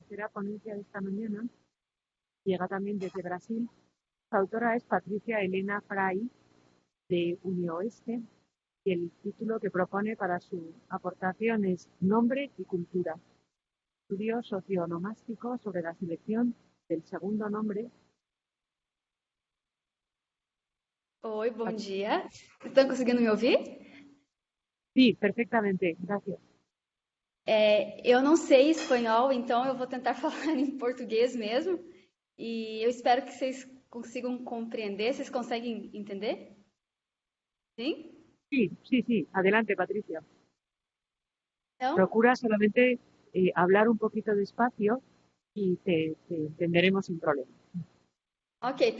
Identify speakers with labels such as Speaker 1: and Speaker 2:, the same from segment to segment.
Speaker 1: tercera ponencia de esta mañana. Llega también desde Brasil. La autora es Patricia Elena Fray, de UniOeste, y el título que propone para su aportación es Nombre y Cultura. Estudio socionomástico sobre la selección del segundo nombre.
Speaker 2: Oi, bom dia. Estão conseguindo me ouvir?
Speaker 1: Sí, perfectamente, gracias.
Speaker 2: Eu não sei espanhol, então eu vou tentar falar em português mesmo. E eu espero que vocês consigam compreender. Vocês conseguem entender? Sim?
Speaker 1: Sí, adelante, Patricia.
Speaker 2: Então,
Speaker 1: Procura solamente hablar un poquito despacio y te entenderemos sin problema.
Speaker 2: ok,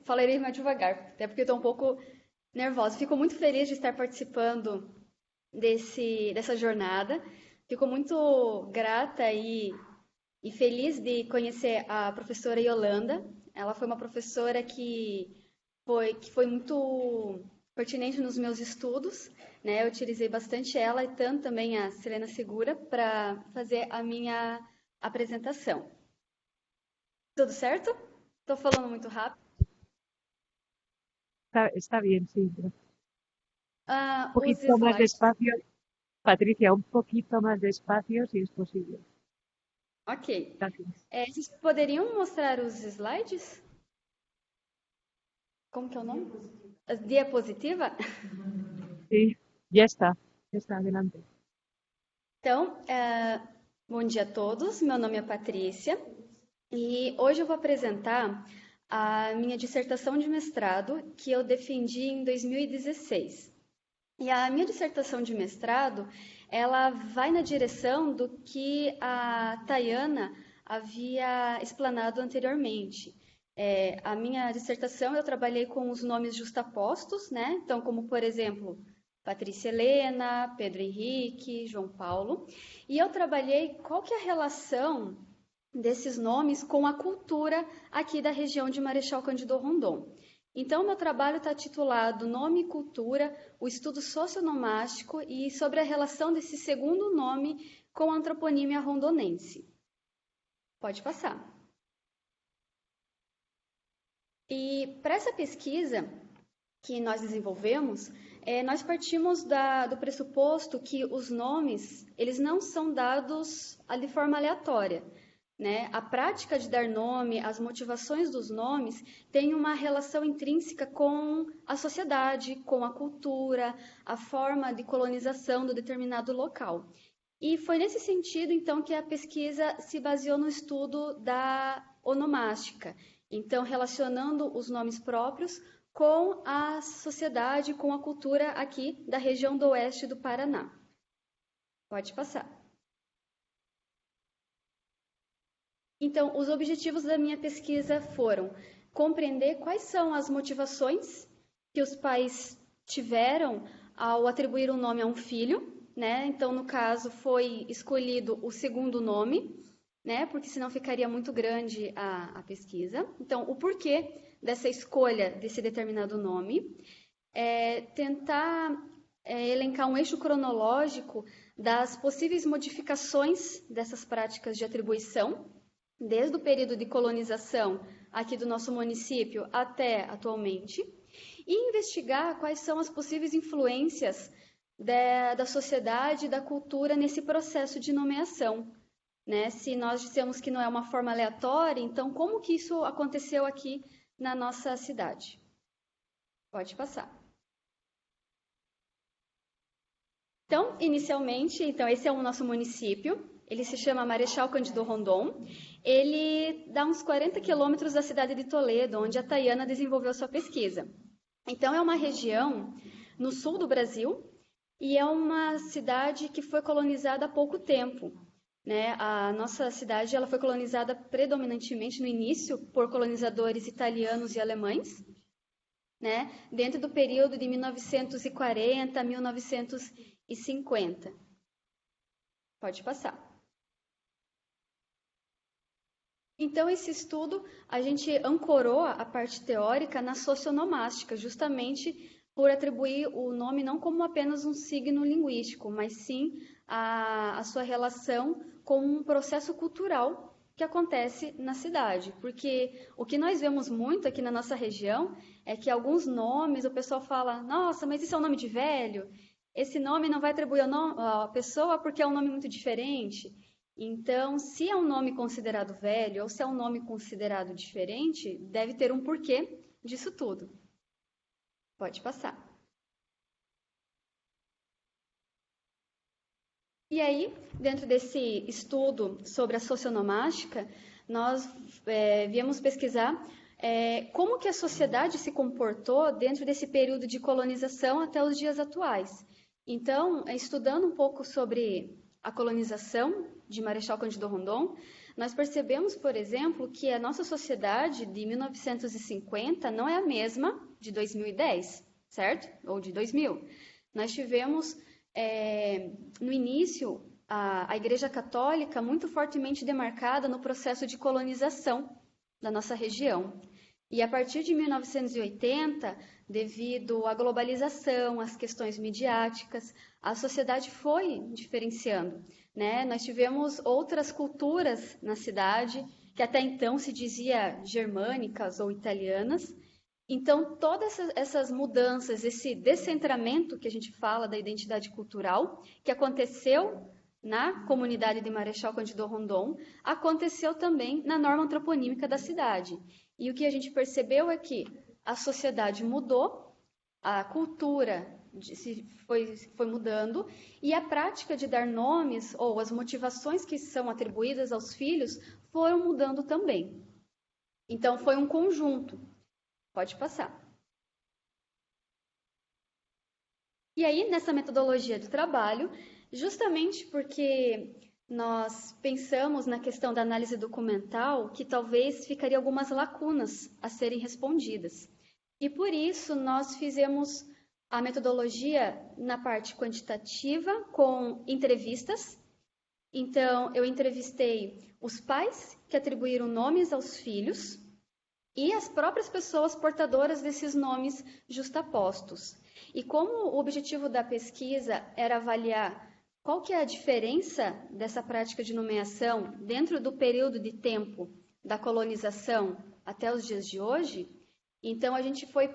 Speaker 2: falarei mais devagar, até porque eu estou um pouco nervosa. Fico muito feliz de estar participando dessa jornada. Fico muito grata e feliz de conhecer a professora Yolanda. Ela foi uma professora que foi muito pertinente nos meus estudos, né? Eu utilizei bastante ela e tanto também a Selena Segura para fazer a minha apresentação. Tudo certo? Estou falando muito rápido.
Speaker 1: Está bien, sí. Un
Speaker 2: Os
Speaker 1: poquito más
Speaker 2: slides.
Speaker 1: despacio, Patricia, un poquito más despacio si es posible.
Speaker 2: Ok.
Speaker 1: Gracias.
Speaker 2: Vocês poderiam mostrar os slides? Como que é o nome? Diapositiva?
Speaker 1: Sí, ya está, adelante.
Speaker 2: Então, bom dia a todos. Meu nome é Patrícia e hoje eu vou apresentar a minha dissertação de mestrado que eu defendi em 2016. E a minha dissertação de mestrado, ela vai na direção do que a Tayana havia explanado anteriormente. A minha dissertação eu trabalhei com os nomes justapostos, né? Então, como por exemplo, Patrícia Helena, Pedro Henrique, João Paulo. E eu trabalhei qual que é a relação desses nomes com a cultura aqui da região de Marechal Cândido Rondon. Então, meu trabalho está titulado Nome e Cultura, o estudo socionomástico e sobre a relação desse segundo nome com a antroponímia rondonense. Pode passar. E para essa pesquisa que nós desenvolvemos, nós partimos do pressuposto que os nomes eles não são dados de forma aleatória. Né? A prática de dar nome, as motivações dos nomes, tem uma relação intrínseca com a sociedade, com a cultura, a forma de colonização do determinado local. E foi nesse sentido, então, que a pesquisa se baseou no estudo da onomástica. Então, relacionando os nomes próprios com a sociedade, com a cultura aqui da região do oeste do Paraná. Pode passar. Então, os objetivos da minha pesquisa foram compreender quais são as motivações que os pais tiveram ao atribuir um nome a um filho, né? Então, no caso, foi escolhido o segundo nome, né? Porque senão ficaria muito grande a pesquisa. Então, o porquê dessa escolha desse determinado nome, tentar elencar um eixo cronológico das possíveis modificações dessas práticas de atribuição, desde o período de colonização aqui do nosso município até atualmente, e investigar quais são as possíveis influências da sociedade e da cultura nesse processo de nomeação. Né? Se nós dissemos que não é uma forma aleatória, então como que isso aconteceu aqui na nossa cidade? Pode passar. Então, inicialmente, esse é o nosso município. Ele se chama Marechal Cândido Rondon. Ele dá uns 40 quilômetros da cidade de Toledo, onde a Tayana desenvolveu sua pesquisa. Então, é uma região no sul do Brasil e é uma cidade que foi colonizada há pouco tempo. Né? A nossa cidade ela foi colonizada predominantemente no início por colonizadores italianos e alemães, né? Dentro do período de 1940 a 1950. Pode passar. Então, esse estudo, a gente ancorou a parte teórica na socionomástica, justamente por atribuir o nome não como apenas um signo linguístico, mas sim a sua relação com um processo cultural que acontece na cidade, porque o que nós vemos muito aqui na nossa região é que alguns nomes o pessoal fala, nossa, mas isso é um nome de velho, esse nome não vai atribuir à pessoa porque é um nome muito diferente. Então, se é um nome considerado velho ou se é um nome considerado diferente, deve ter um porquê disso tudo. Pode passar. E aí, dentro desse estudo sobre a socionomástica, nós viemos pesquisar como que a sociedade se comportou dentro desse período de colonização até os dias atuais. Então, estudando um pouco sobre a colonização de Marechal Cândido Rondon, nós percebemos, por exemplo, que a nossa sociedade de 1950 não é a mesma de 2010, certo? Ou de 2000. Nós tivemos, no início, a Igreja Católica muito fortemente demarcada no processo de colonização da nossa região. E a partir de 1980, devido à globalização, às questões midiáticas, a sociedade foi diferenciando, né? Nós tivemos outras culturas na cidade, que até então se dizia germânicas ou italianas. Então, todas essas mudanças, esse descentramento que a gente fala da identidade cultural, que aconteceu na comunidade de Marechal Cândido Rondon, aconteceu também na norma antroponímica da cidade. E o que a gente percebeu é que a sociedade mudou, a cultura foi mudando e a prática de dar nomes ou as motivações que são atribuídas aos filhos foram mudando também. Então, foi um conjunto. Pode passar. E aí, nessa metodologia de trabalho, justamente porque nós pensamos na questão da análise documental que talvez ficaria algumas lacunas a serem respondidas. E por isso nós fizemos a metodologia na parte quantitativa com entrevistas. Então, eu entrevistei os pais que atribuíram nomes aos filhos e as próprias pessoas portadoras desses nomes justapostos. E como o objetivo da pesquisa era avaliar qual que é a diferença dessa prática de nomeação dentro do período de tempo da colonização até os dias de hoje, então a gente foi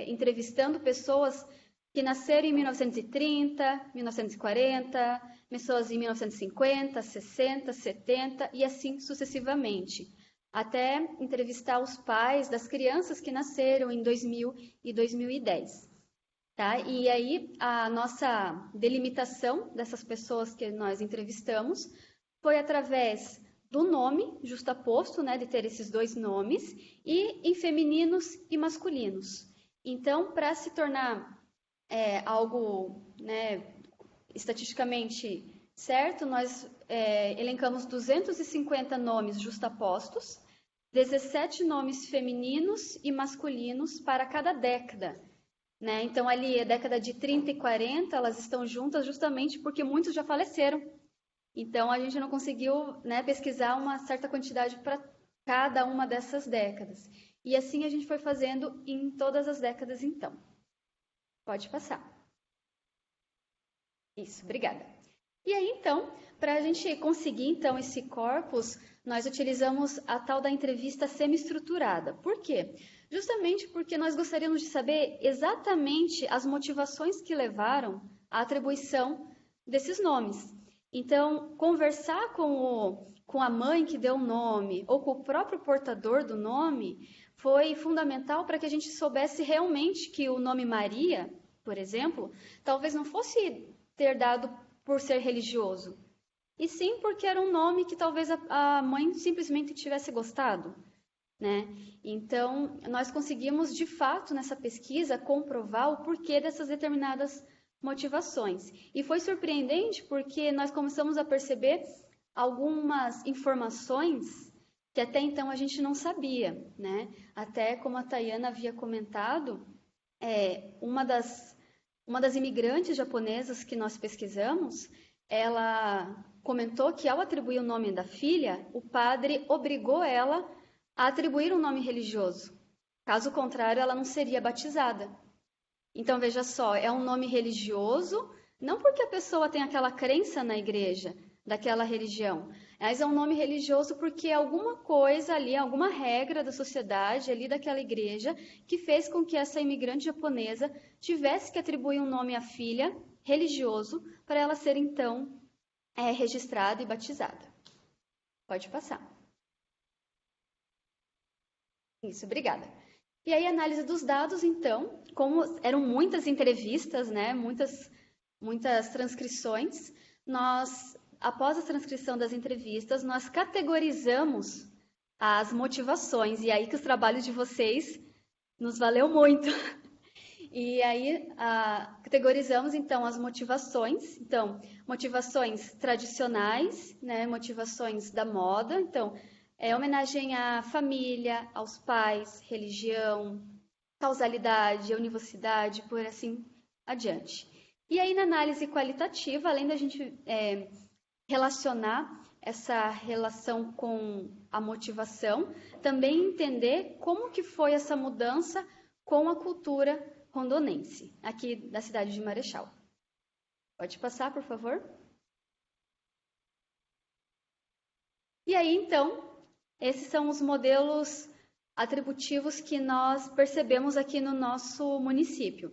Speaker 2: entrevistando pessoas que nasceram em 1930, 1940, pessoas em 1950, 60, 70 e assim sucessivamente, até entrevistar os pais das crianças que nasceram em 2000 e 2010. Tá? E aí, a nossa delimitação dessas pessoas que nós entrevistamos foi através do nome justaposto, né, de ter esses dois nomes, e em femininos e masculinos. Então, para se tornar algo, né, estatisticamente certo, nós elencamos 250 nomes justapostos, 17 nomes femininos e masculinos para cada década. Né? Então, ali, a década de 30 e 40, elas estão juntas justamente porque muitos já faleceram. Então, a gente não conseguiu, né, pesquisar uma certa quantidade para cada uma dessas décadas. E assim a gente foi fazendo em todas as décadas, então. Pode passar. Isso, obrigada. E aí, então, para a gente conseguir, então, esse corpus, nós utilizamos a tal da entrevista semi-estruturada. Por quê? Justamente porque nós gostaríamos de saber exatamente as motivações que levaram à atribuição desses nomes. Então, conversar com a mãe que deu o nome ou com o próprio portador do nome foi fundamental para que a gente soubesse realmente que o nome Maria, por exemplo, talvez não fosse ter dado por ser religioso, e sim porque era um nome que talvez a mãe simplesmente tivesse gostado. Né? Então, nós conseguimos, de fato, nessa pesquisa, comprovar o porquê dessas determinadas motivações. E foi surpreendente porque nós começamos a perceber algumas informações que até então a gente não sabia. Né? Até como a Tayana havia comentado, uma das imigrantes japonesas que nós pesquisamos, ela comentou que ao atribuir o nome da filha, o padre obrigou ela a atribuir um nome religioso. Caso contrário, ela não seria batizada. Então, veja só, é um nome religioso, não porque a pessoa tem aquela crença na igreja, daquela religião. Mas é um nome religioso porque é alguma coisa ali, alguma regra da sociedade ali daquela igreja que fez com que essa imigrante japonesa tivesse que atribuir um nome à filha religioso para ela ser então registrada e batizada. Pode passar. Isso, obrigada. E aí, análise dos dados, então, como eram muitas entrevistas, né, muitas transcrições, após a transcrição das entrevistas, nós categorizamos as motivações, e aí que os trabalhos de vocês nos valeu muito. E aí, categorizamos, então, as motivações. Então, motivações tradicionais, né, motivações da moda. Então, homenagem à família, aos pais, religião, causalidade, universidade, por assim adiante. E aí, na análise qualitativa, além da gente relacionar essa relação com a motivação, também entender como que foi essa mudança com a cultura rondonense, aqui da cidade de Marechal. Pode passar, por favor? E aí, então, esses são os modelos atributivos que nós percebemos aqui no nosso município.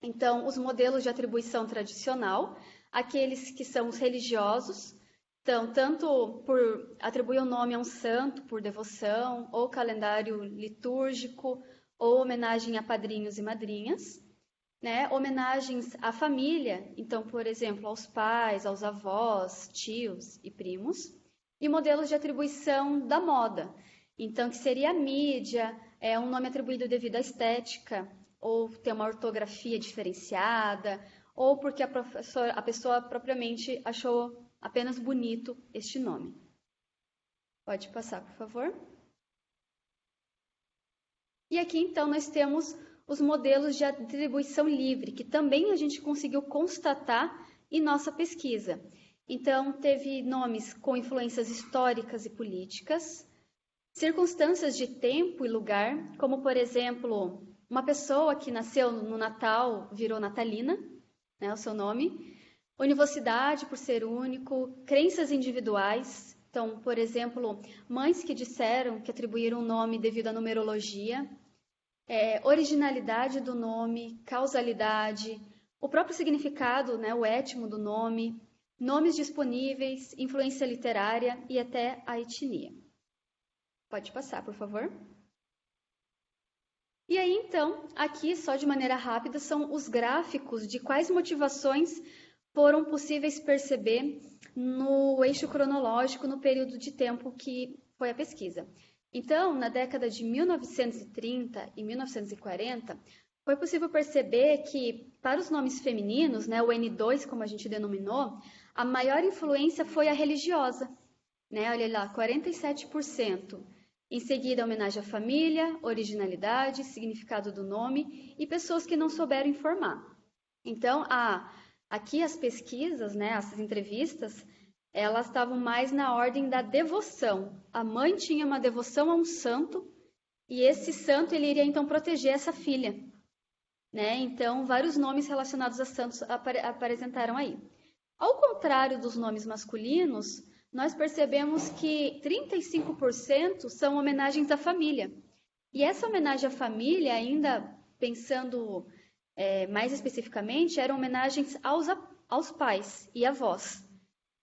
Speaker 2: Então, os modelos de atribuição tradicional, aqueles que são os religiosos, então, tanto por atribuir o nome a um santo, por devoção, ou calendário litúrgico, ou homenagem a padrinhos e madrinhas, né? Homenagens à família, então, por exemplo, aos pais, aos avós, tios e primos, e modelos de atribuição da moda, então, que seria a mídia, um nome atribuído devido à estética, ou ter uma ortografia diferenciada, ou porque a pessoa propriamente achou apenas bonito este nome. Pode passar, por favor. E aqui, então, nós temos os modelos de atribuição livre, que também a gente conseguiu constatar em nossa pesquisa. Então, teve nomes com influências históricas e políticas, circunstâncias de tempo e lugar, como, por exemplo, uma pessoa que nasceu no Natal virou natalina, né, o seu nome, univocidade por ser único, crenças individuais, então, por exemplo, mães que disseram que atribuíram o nome devido à numerologia, originalidade do nome, causalidade, o próprio significado, né, o étimo do nome, nomes disponíveis, influência literária e até a etnia. Pode passar, por favor. E aí, então, aqui, só de maneira rápida, são os gráficos de quais motivações foram possíveis perceber no eixo cronológico, no período de tempo que foi a pesquisa. Então, na década de 1930 e 1940, foi possível perceber que, para os nomes femininos, né, o N2, como a gente denominou, a maior influência foi a religiosa, né? Olha lá, 47%. Em seguida, homenagem à família, originalidade, significado do nome e pessoas que não souberam informar. Então, aqui as pesquisas, né, essas entrevistas, elas estavam mais na ordem da devoção. A mãe tinha uma devoção a um santo e esse santo ele iria então proteger essa filha, né? Então, vários nomes relacionados a santos apresentaram aí. Ao contrário dos nomes masculinos, nós percebemos que 35% são homenagens à família. E essa homenagem à família, ainda pensando mais especificamente, eram homenagens aos pais e avós.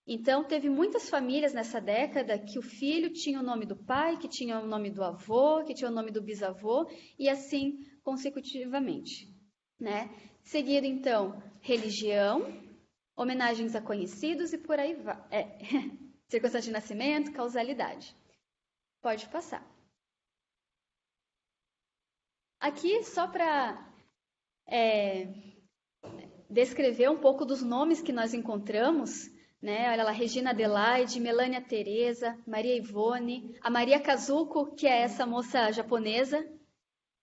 Speaker 2: Então, teve muitas famílias nessa década que o filho tinha o nome do pai, que tinha o nome do avô, que tinha o nome do bisavô, e assim consecutivamente, né? Seguido, então, religião, homenagens a conhecidos e por aí vai. Circunstância de nascimento, causalidade. Pode passar. Aqui, só para descrever um pouco dos nomes que nós encontramos, né? Olha lá, Regina Adelaide, Melânia Teresa, Maria Ivone, a Maria Kazuko, que é essa moça japonesa,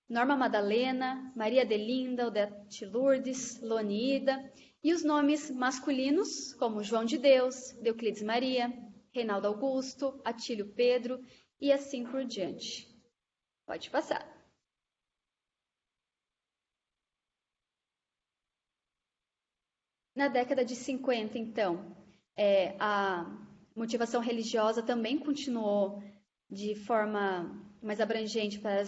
Speaker 2: Norma Madalena, Maria Delinda, Odete Lourdes, Loniida, e os nomes masculinos, como João de Deus, Euclides Maria, Reinaldo Augusto, Atílio Pedro, e assim por diante. Pode passar. Na década de 50, então, A motivação religiosa também continuou de forma mais abrangente para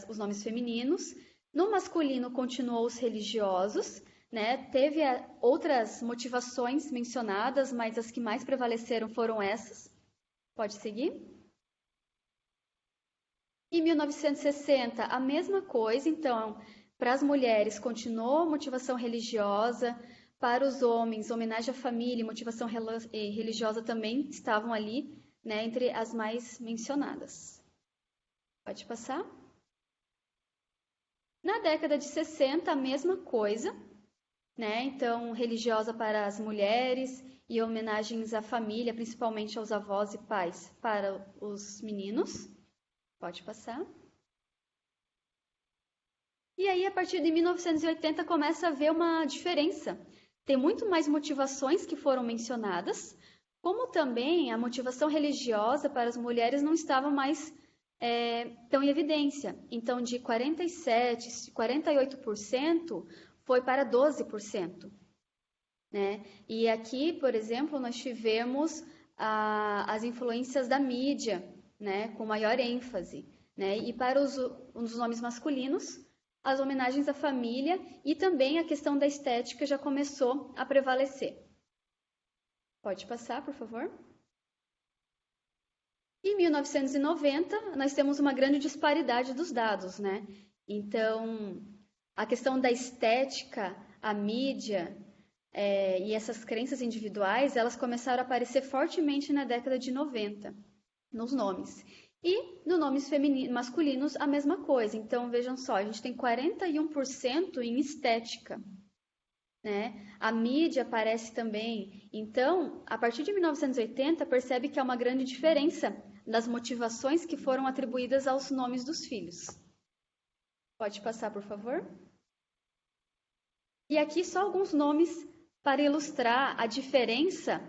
Speaker 2: os nomes femininos. No masculino, continuou os religiosos, né? Teve outras motivações mencionadas, mas as que mais prevaleceram foram essas. Pode seguir. Em 1960, a mesma coisa. Então, para as mulheres, continuou a motivação religiosa. Para os homens, homenagem à família e motivação religiosa também estavam ali, né, entre as mais mencionadas. Pode passar. Na década de 60, a mesma coisa, né? Então, religiosa para as mulheres e homenagens à família, principalmente aos avós e pais, para os meninos. Pode passar. E aí, a partir de 1980, começa a haver uma diferença. Tem muito mais motivações que foram mencionadas, como também a motivação religiosa para as mulheres não estava mais tão em evidência. Então, de 47%, 48% foi para 12%. Né? E aqui, por exemplo, nós tivemos as influências da mídia, né, com maior ênfase. Né? E para os nomes masculinos, as homenagens à família e também a questão da estética já começou a prevalecer. Pode passar, por favor. Em 1990, nós temos uma grande disparidade dos dados, né? Então, a questão da estética, a mídia e essas crenças individuais, elas começaram a aparecer fortemente na década de 90, nos nomes. E nos nomes masculinos, a mesma coisa. Então, vejam só, a gente tem 41% em estética. Né? A mídia aparece também. Então, a partir de 1980, percebe que há uma grande diferença das motivações que foram atribuídas aos nomes dos filhos. Pode passar, por favor. E aqui só alguns nomes para ilustrar a diferença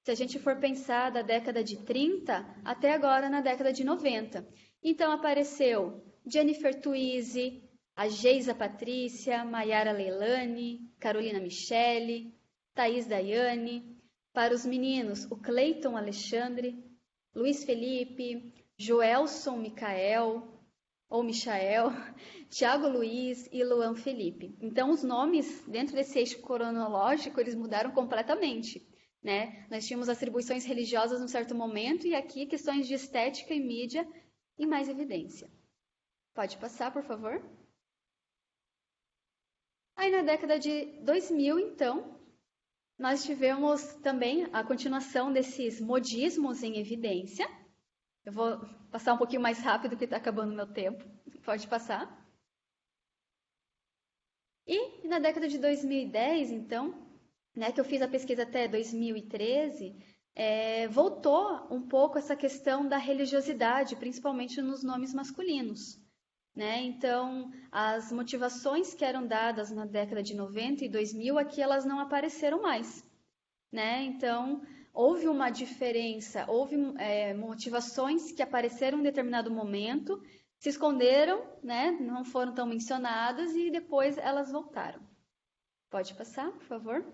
Speaker 2: se a gente for pensar da década de 30 até agora na década de 90. Então, apareceu Jennifer Twizy, a Geisa Patrícia, Mayara Leilani, Carolina Michele, Thaís Daiane. Para os meninos, o Cleiton Alexandre, Luiz Felipe, Joelson Michael, Tiago Luiz e Luan Felipe. Então, os nomes, dentro desse eixo cronológico, eles mudaram completamente. Né? Nós tínhamos atribuições religiosas num certo momento e aqui questões de estética e mídia em mais evidência. Pode passar, por favor? Aí na década de 2000, então, nós tivemos também a continuação desses modismos em evidência. Eu vou passar um pouquinho mais rápido porque está acabando o meu tempo. Pode passar. E na década de 2010, então, né, que eu fiz a pesquisa até 2013, voltou um pouco essa questão da religiosidade, principalmente nos nomes masculinos. Né? Então, as motivações que eram dadas na década de 90 e 2000, aqui elas não apareceram mais. Né? Então, houve uma diferença, houve motivações que apareceram em determinado momento, se esconderam, né? Não foram tão mencionadas e depois elas voltaram. Pode passar, por favor?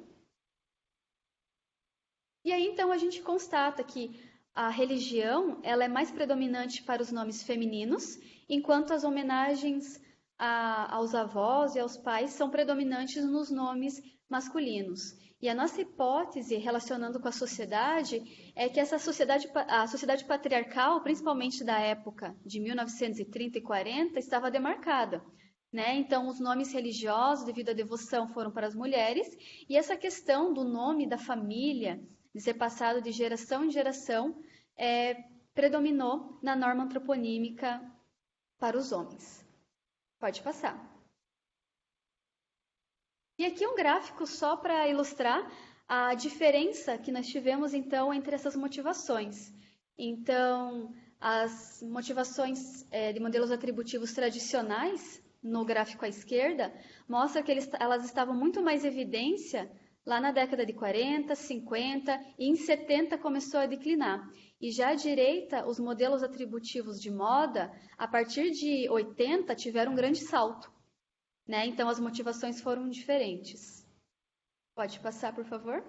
Speaker 2: E aí, então, a gente constata que a religião ela é mais predominante para os nomes femininos, enquanto as homenagens aos avós e aos pais são predominantes nos nomes masculinos. E a nossa hipótese, relacionando com a sociedade, é que a sociedade patriarcal, principalmente da época de 1930 e 40, estava demarcada. Né? Então, os nomes religiosos, devido à devoção, foram para as mulheres, e essa questão do nome da família, de ser passado de geração em geração, predominou na norma antroponímica para os homens. Pode passar. E aqui um gráfico só para ilustrar a diferença que nós tivemos, então, entre essas motivações. Então, as motivações de modelos atributivos tradicionais, no gráfico à esquerda, mostra que elas estavam muito mais em evidência lá na década de 40, 50 e em 70 começou a declinar. E já à direita, os modelos atributivos de moda, a partir de 80, tiveram um grande salto. Né? Então, as motivações foram diferentes. Pode passar, por favor?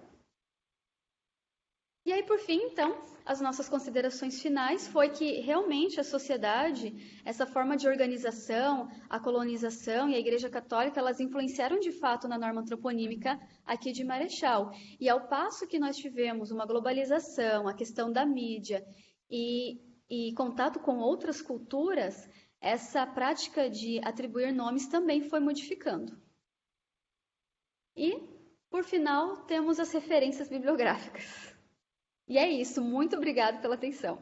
Speaker 2: aí, por fim, então, as nossas considerações finais foi que realmente a sociedade, essa forma de organização, a colonização e a Igreja Católica, elas influenciaram de fato na norma antroponímica aqui de Marechal. E ao passo que nós tivemos uma globalização, a questão da mídia e contato com outras culturas, essa prática de atribuir nomes também foi modificando. E, por final, temos as referências bibliográficas. E é isso, muito obrigada pela atenção.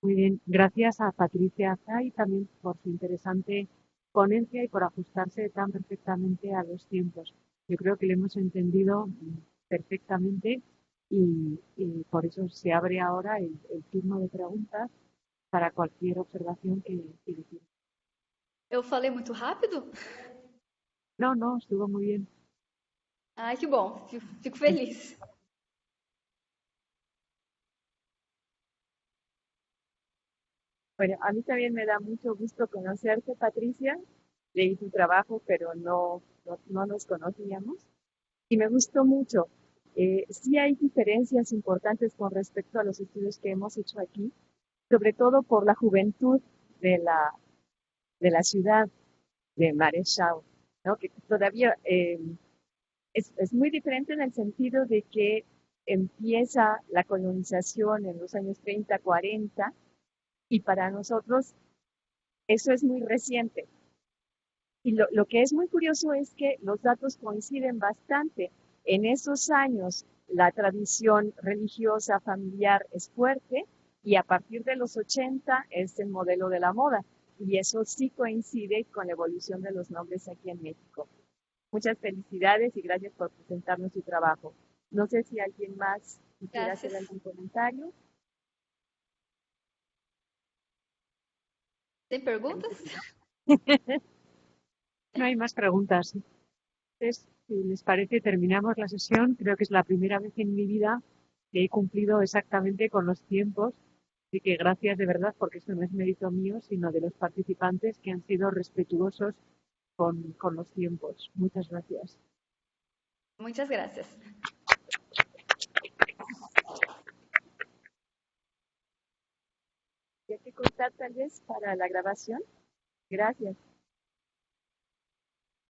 Speaker 1: Muy bien, gracias a Patricia Fray también por su interesante ponencia y por ajustarse tan perfectamente a los tiempos. Yo creo que lo hemos entendido perfectamente y por eso se abre ahora el turno de preguntas para cualquier observación que decir.
Speaker 2: Eu falei muito rápido?
Speaker 1: No, estuvo muy bien.
Speaker 2: Ai, que bom, fico feliz.
Speaker 3: Bueno, a mí también me da mucho gusto conocerte, Patricia. Leí tu trabajo, pero no nos conocíamos. Y me gustó mucho. Sí hay diferencias importantes con respecto a los estudios que hemos hecho aquí, sobre todo por la juventud de la ciudad de Marechal, ¿no? Que todavía es muy diferente en el sentido de que empieza la colonización en los años 30, 40, y para nosotros eso es muy reciente. Y lo que es muy curioso es que los datos coinciden bastante. En esos años la tradición religiosa familiar es fuerte y a partir de los 80 es el modelo de la moda. Y eso sí coincide con la evolución de los nombres aquí en México. Muchas felicidades y gracias por presentarnos su trabajo. No sé si alguien más quisiera hacer algún comentario.
Speaker 2: Tem perguntas?
Speaker 1: No hay más preguntas. Entonces, si les parece, terminamos la sesión. Creo que es la primera vez en mi vida que he cumplido exactamente con los tiempos. Así que gracias de verdad, porque esto no es mérito mío, sino de los participantes que han sido respetuosos con los tiempos. Muchas gracias.
Speaker 2: Muchas gracias.
Speaker 3: ¿Hay que cortar tal vez para la grabación? Gracias.